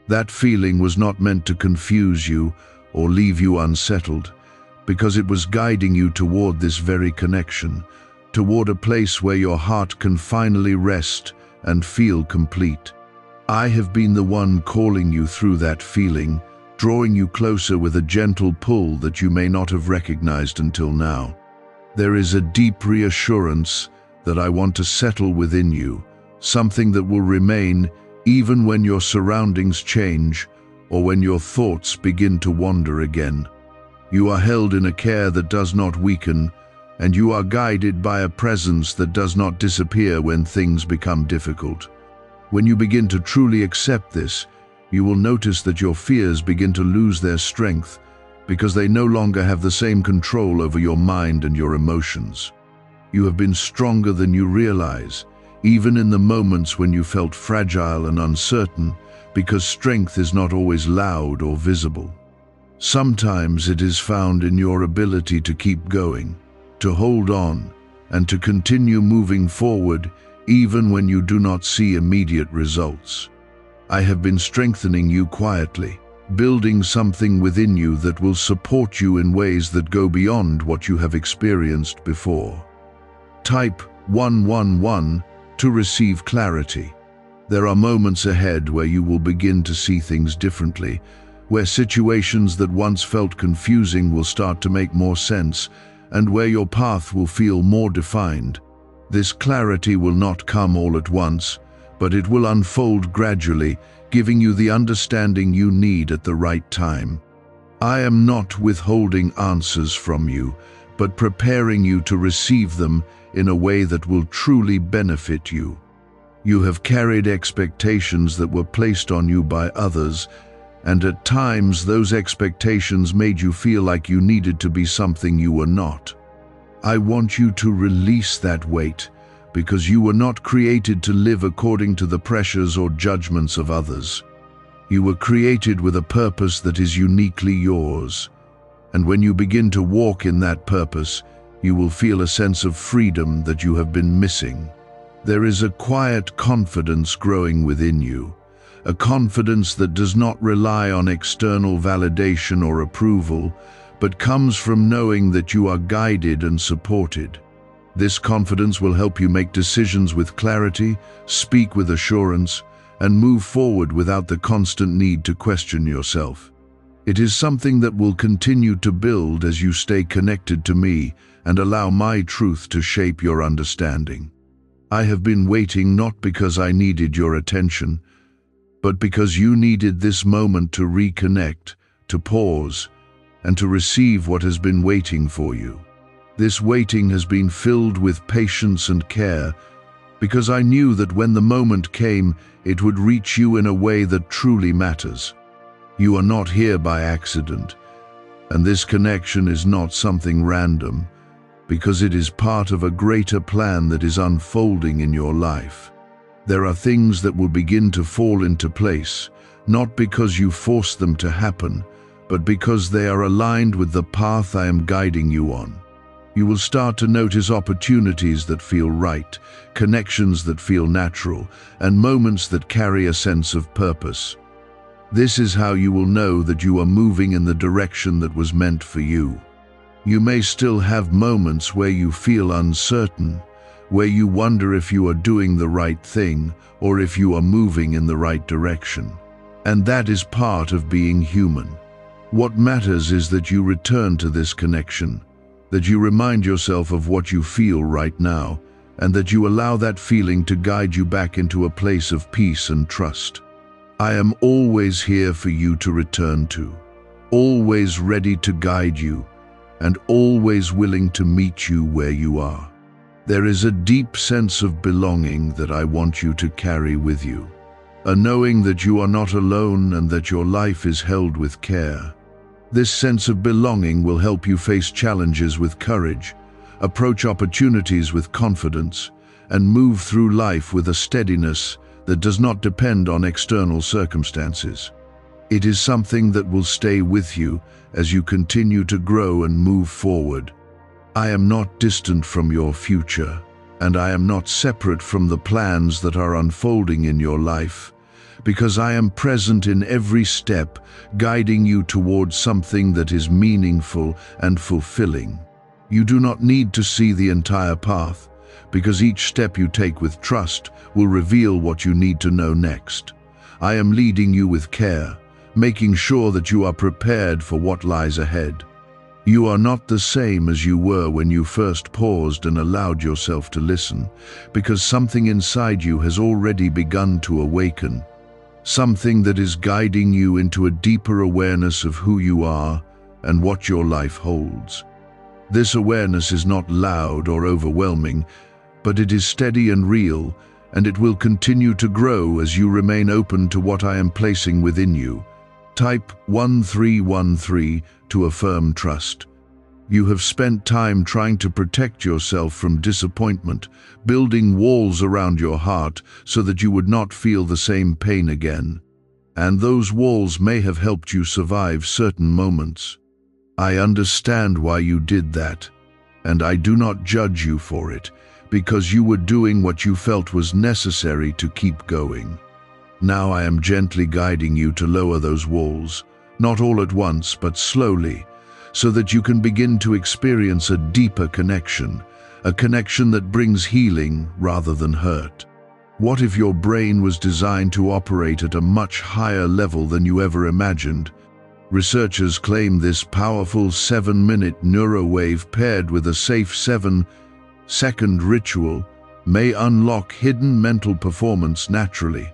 Speaker 1: That feeling was not meant to confuse you or leave you unsettled, because it was guiding you toward this very connection, toward a place where your heart can finally rest and feel complete. I have been the one calling you through that feeling, drawing you closer with a gentle pull that you may not have recognized until now. There is a deep reassurance that I want to settle within you, something that will remain even when your surroundings change or when your thoughts begin to wander again. You are held in a care that does not weaken, and you are guided by a presence that does not disappear when things become difficult. When you begin to truly accept this, you will notice that your fears begin to lose their strength because they no longer have the same control over your mind and your emotions. You have been stronger than you realize, even in the moments when you felt fragile and uncertain, because strength is not always loud or visible. Sometimes it is found in your ability to keep going, to hold on, and to continue moving forward even when you do not see immediate results. I have been strengthening you quietly, building something within you that will support you in ways that go beyond what you have experienced before. Type 111 to receive clarity. There are moments ahead where you will begin to see things differently, where situations that once felt confusing will start to make more sense, and where your path will feel more defined. This clarity will not come all at once, but it will unfold gradually, giving you the understanding you need at the right time. I am not withholding answers from you, but preparing you to receive them in a way that will truly benefit you. You have carried expectations that were placed on you by others, and at times those expectations made you feel like you needed to be something you were not. I want you to release that weight, because you were not created to live according to the pressures or judgments of others. You were created with a purpose that is uniquely yours. And when you begin to walk in that purpose, you will feel a sense of freedom that you have been missing. There is a quiet confidence growing within you, a confidence that does not rely on external validation or approval, but comes from knowing that you are guided and supported. This confidence will help you make decisions with clarity, speak with assurance, and move forward without the constant need to question yourself. It is something that will continue to build as you stay connected to me and allow my truth to shape your understanding. I have been waiting not because I needed your attention, but because you needed this moment to reconnect, to pause, and to receive what has been waiting for you. This waiting has been filled with patience and care, because I knew that when the moment came, it would reach you in a way that truly matters. You are not here by accident, and this connection is not something random, because it is part of a greater plan that is unfolding in your life. There are things that will begin to fall into place, not because you force them to happen, but because they are aligned with the path I am guiding you on. You will start to notice opportunities that feel right, connections that feel natural, and moments that carry a sense of purpose. This is how you will know that you are moving in the direction that was meant for you. You may still have moments where you feel uncertain, where you wonder if you are doing the right thing or if you are moving in the right direction. And that is part of being human. What matters is that you return to this connection, that you remind yourself of what you feel right now, and that you allow that feeling to guide you back into a place of peace and trust. I am always here for you to return to, always ready to guide you, and always willing to meet you where you are. There is a deep sense of belonging that I want you to carry with you, a knowing that you are not alone and that your life is held with care. This sense of belonging will help you face challenges with courage, approach opportunities with confidence, and move through life with a steadiness that does not depend on external circumstances. It is something that will stay with you as you continue to grow and move forward. I am not distant from your future, and I am not separate from the plans that are unfolding in your life, because I am present in every step, guiding you towards something that is meaningful and fulfilling. You do not need to see the entire path, because each step you take with trust will reveal what you need to know next. I am leading you with care, making sure that you are prepared for what lies ahead. You are not the same as you were when you first paused and allowed yourself to listen, because something inside you has already begun to awaken, something that is guiding you into a deeper awareness of who you are and what your life holds. This awareness is not loud or overwhelming, but it is steady and real, and it will continue to grow as you remain open to what I am placing within you. Type 1313 to affirm trust. You have spent time trying to protect yourself from disappointment, building walls around your heart so that you would not feel the same pain again. And those walls may have helped you survive certain moments. I understand why you did that, and I do not judge you for it, because you were doing what you felt was necessary to keep going. Now I am gently guiding you to lower those walls, not all at once, but slowly, so that you can begin to experience a deeper connection, a connection that brings healing rather than hurt. What if your brain was designed to operate at a much higher level than you ever imagined? Researchers claim this powerful 7-minute neurowave paired with a safe 7-second ritual may unlock hidden mental performance naturally.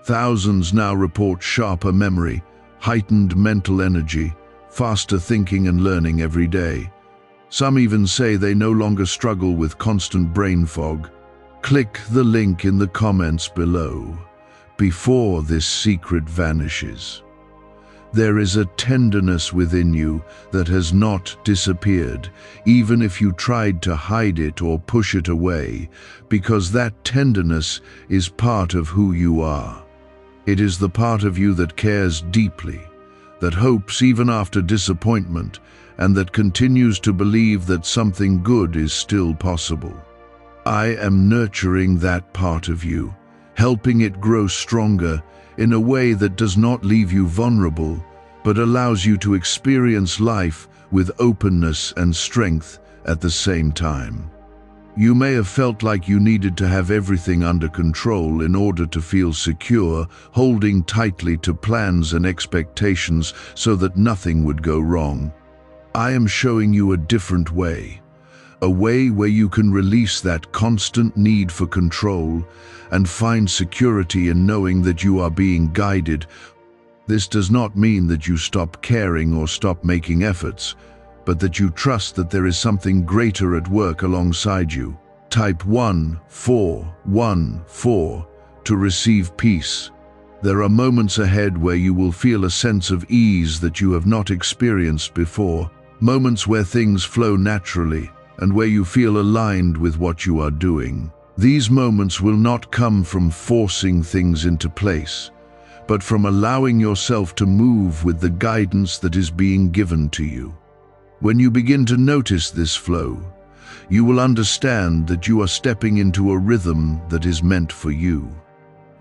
Speaker 1: Thousands now report sharper memory, heightened mental energy, faster thinking and learning every day. Some even say they no longer struggle with constant brain fog. Click the link in the comments below before this secret vanishes. There is a tenderness within you that has not disappeared, even if you tried to hide it or push it away, because that tenderness is part of who you are. It is the part of you that cares deeply, that hopes even after disappointment, and that continues to believe that something good is still possible. I am nurturing that part of you, helping it grow stronger in a way that does not leave you vulnerable, but allows you to experience life with openness and strength at the same time. You may have felt like you needed to have everything under control in order to feel secure, holding tightly to plans and expectations so that nothing would go wrong. I am showing you a different way, a way where you can release that constant need for control and find security in knowing that you are being guided. This does not mean that you stop caring or stop making efforts, but that you trust that there is something greater at work alongside you. Type 1414 to receive peace. There are moments ahead where you will feel a sense of ease that you have not experienced before, moments where things flow naturally and where you feel aligned with what you are doing. These moments will not come from forcing things into place, but from allowing yourself to move with the guidance that is being given to you. When you begin to notice this flow, you will understand that you are stepping into a rhythm that is meant for you.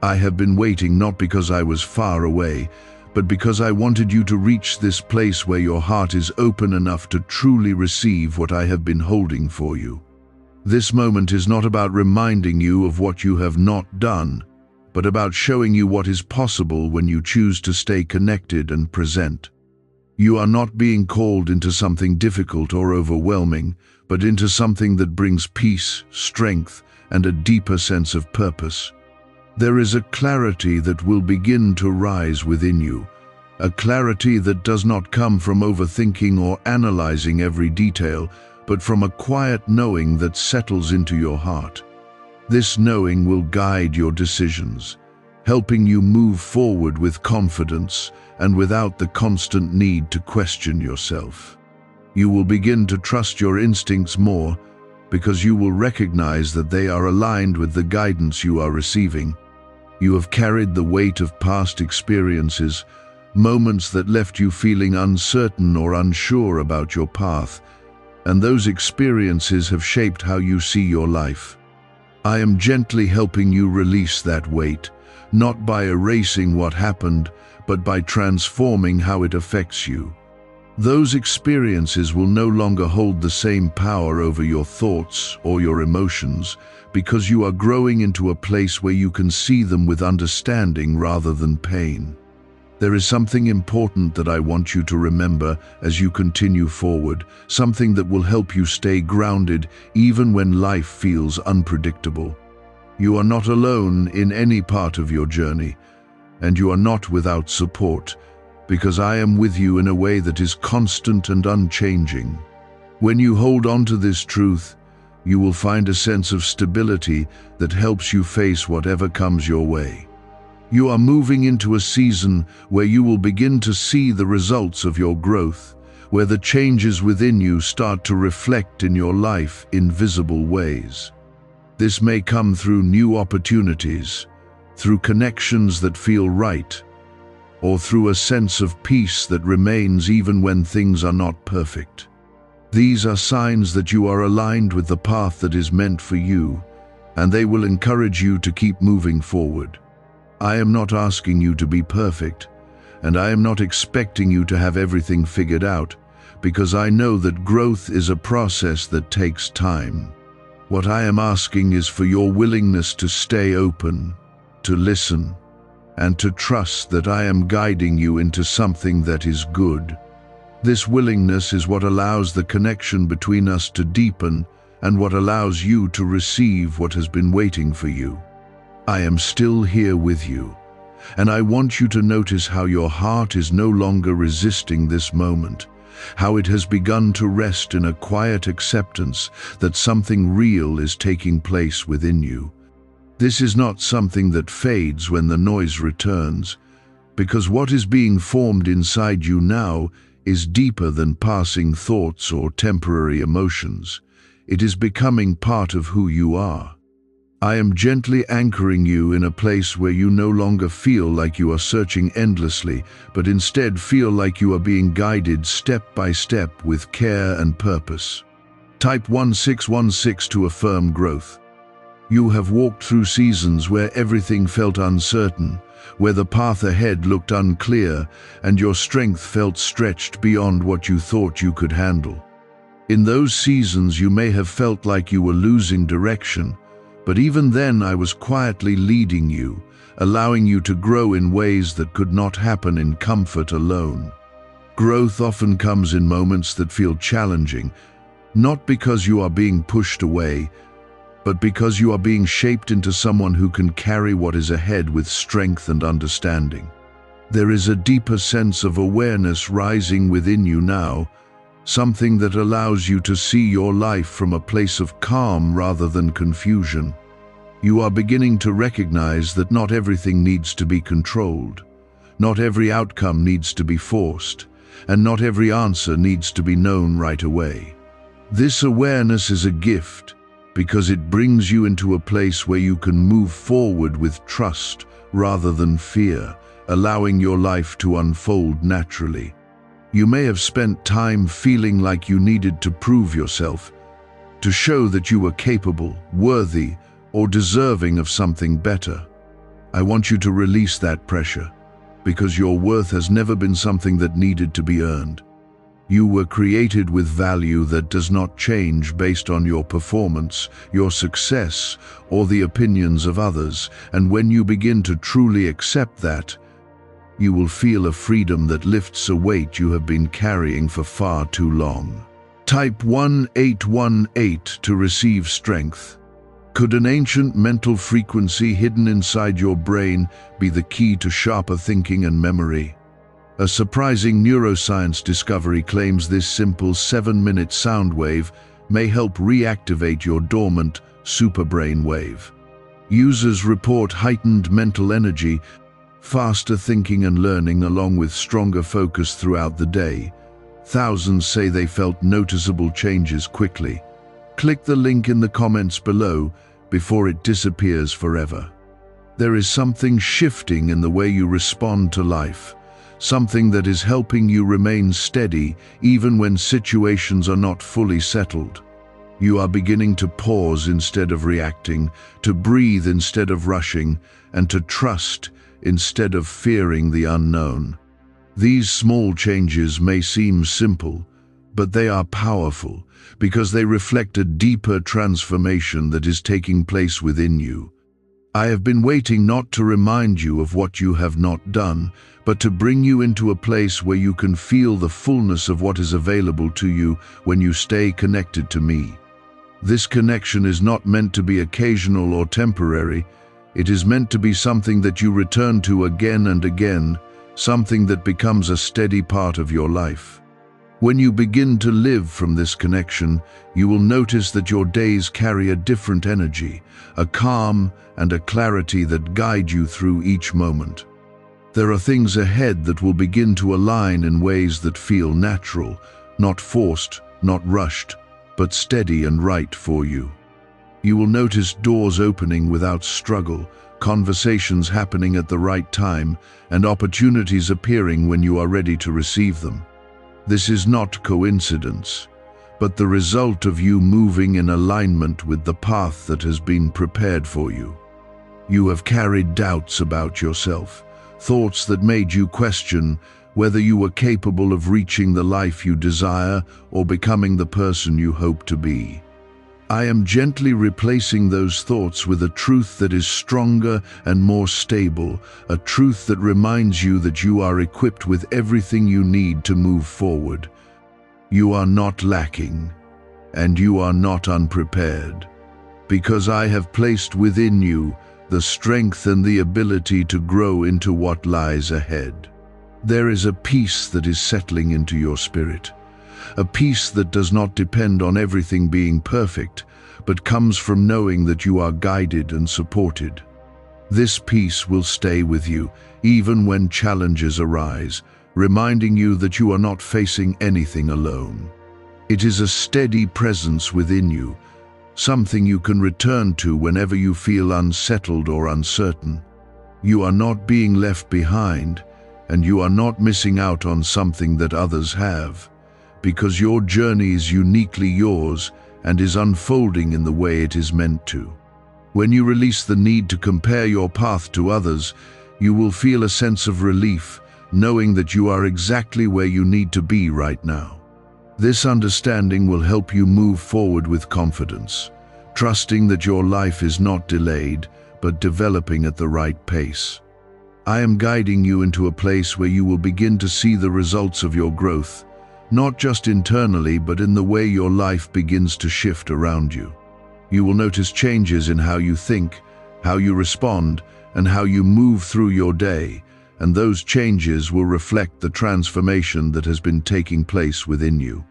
Speaker 1: I have been waiting not because I was far away, but because I wanted you to reach this place where your heart is open enough to truly receive what I have been holding for you. This moment is not about reminding you of what you have not done, but about showing you what is possible when you choose to stay connected and present. You are not being called into something difficult or overwhelming, but into something that brings peace, strength, and a deeper sense of purpose. There is a clarity that will begin to rise within you, a clarity that does not come from overthinking or analyzing every detail, but from a quiet knowing that settles into your heart. This knowing will guide your decisions, helping you move forward with confidence and without the constant need to question yourself. You will begin to trust your instincts more because you will recognize that they are aligned with the guidance you are receiving. You have carried the weight of past experiences, moments that left you feeling uncertain or unsure about your path, and those experiences have shaped how you see your life. I am gently helping you release that weight, not by erasing what happened, but by transforming how it affects you. Those experiences will no longer hold the same power over your thoughts or your emotions, because you are growing into a place where you can see them with understanding rather than pain. There is something important that I want you to remember as you continue forward, something that will help you stay grounded even when life feels unpredictable. You are not alone in any part of your journey, and you are not without support, because I am with you in a way that is constant and unchanging. When you hold on to this truth, you will find a sense of stability that helps you face whatever comes your way. You are moving into a season where you will begin to see the results of your growth, where the changes within you start to reflect in your life in visible ways. This may come through new opportunities, through connections that feel right, or through a sense of peace that remains even when things are not perfect. These are signs that you are aligned with the path that is meant for you, and they will encourage you to keep moving forward. I am not asking you to be perfect, and I am not expecting you to have everything figured out, because I know that growth is a process that takes time. What I am asking is for your willingness to stay open, to listen, and to trust that I am guiding you into something that is good. This willingness is what allows the connection between us to deepen and what allows you to receive what has been waiting for you. I am still here with you, and I want you to notice how your heart is no longer resisting this moment, how it has begun to rest in a quiet acceptance that something real is taking place within you. This is not something that fades when the noise returns, because what is being formed inside you now is deeper than passing thoughts or temporary emotions. It is becoming part of who you are. I am gently anchoring you in a place where you no longer feel like you are searching endlessly, but instead feel like you are being guided step by step with care and purpose. Type 1616 to affirm growth. You have walked through seasons where everything felt uncertain, where the path ahead looked unclear, and your strength felt stretched beyond what you thought you could handle. In those seasons you may have felt like you were losing direction, but even then I was quietly leading you, allowing you to grow in ways that could not happen in comfort alone. Growth often comes in moments that feel challenging, not because you are being pushed away, but because you are being shaped into someone who can carry what is ahead with strength and understanding. There is a deeper sense of awareness rising within you now, something that allows you to see your life from a place of calm rather than confusion. You are beginning to recognize that not everything needs to be controlled, not every outcome needs to be forced, and not every answer needs to be known right away. This awareness is a gift, because it brings you into a place where you can move forward with trust rather than fear, allowing your life to unfold naturally. You may have spent time feeling like you needed to prove yourself, to show that you were capable, worthy, or deserving of something better. I want you to release that pressure, because your worth has never been something that needed to be earned. You were created with value that does not change based on your performance, your success, or the opinions of others, and when you begin to truly accept that, you will feel a freedom that lifts a weight you have been carrying for far too long. Type 1818 to receive strength. Could an ancient mental frequency hidden inside your brain be the key to sharper thinking and memory? A surprising neuroscience discovery claims this simple 7-minute sound wave may help reactivate your dormant superbrain wave. Users report heightened mental energy, faster thinking and learning, along with stronger focus throughout the day. Thousands say they felt noticeable changes quickly. Click the link in the comments below before it disappears forever. There is something shifting in the way you respond to life, something that is helping you remain steady even when situations are not fully settled. You are beginning to pause instead of reacting, to breathe instead of rushing, and to trust instead of fearing the unknown. These small changes may seem simple, but they are powerful because they reflect a deeper transformation that is taking place within you. I have been waiting not to remind you of what you have not done, but to bring you into a place where you can feel the fullness of what is available to you when you stay connected to me. This connection is not meant to be occasional or temporary. It is meant to be something that you return to again and again, something that becomes a steady part of your life. When you begin to live from this connection, you will notice that your days carry a different energy, a calm and a clarity that guide you through each moment. There are things ahead that will begin to align in ways that feel natural, not forced, not rushed, but steady and right for you. You will notice doors opening without struggle, conversations happening at the right time, and opportunities appearing when you are ready to receive them. This is not coincidence, but the result of you moving in alignment with the path that has been prepared for you. You have carried doubts about yourself, thoughts that made you question whether you were capable of reaching the life you desire or becoming the person you hope to be. I am gently replacing those thoughts with a truth that is stronger and more stable, a truth that reminds you that you are equipped with everything you need to move forward. You are not lacking, and you are not unprepared, because I have placed within you the strength and the ability to grow into what lies ahead. There is a peace that is settling into your spirit, a peace that does not depend on everything being perfect, but comes from knowing that you are guided and supported. This peace will stay with you, even when challenges arise, reminding you that you are not facing anything alone. It is a steady presence within you, something you can return to whenever you feel unsettled or uncertain. You are not being left behind, and you are not missing out on something that others have, because your journey is uniquely yours and is unfolding in the way it is meant to. When you release the need to compare your path to others, you will feel a sense of relief, knowing that you are exactly where you need to be right now. This understanding will help you move forward with confidence, trusting that your life is not delayed, but developing at the right pace. I am guiding you into a place where you will begin to see the results of your growth, not just internally, but in the way your life begins to shift around you. You will notice changes in how you think, how you respond, and how you move through your day, and those changes will reflect the transformation that has been taking place within you.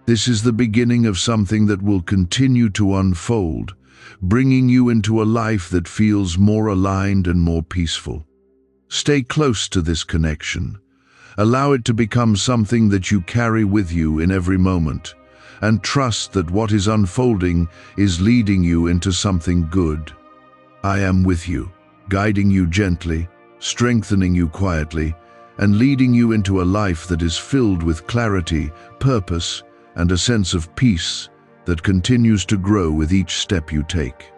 Speaker 1: This is the beginning of something that will continue to unfold, bringing you into a life that feels more aligned and more peaceful. Stay close to this connection. Allow it to become something that you carry with you in every moment, and trust that what is unfolding is leading you into something good. I am with you, guiding you gently, strengthening you quietly, and leading you into a life that is filled with clarity, purpose, and a sense of peace that continues to grow with each step you take.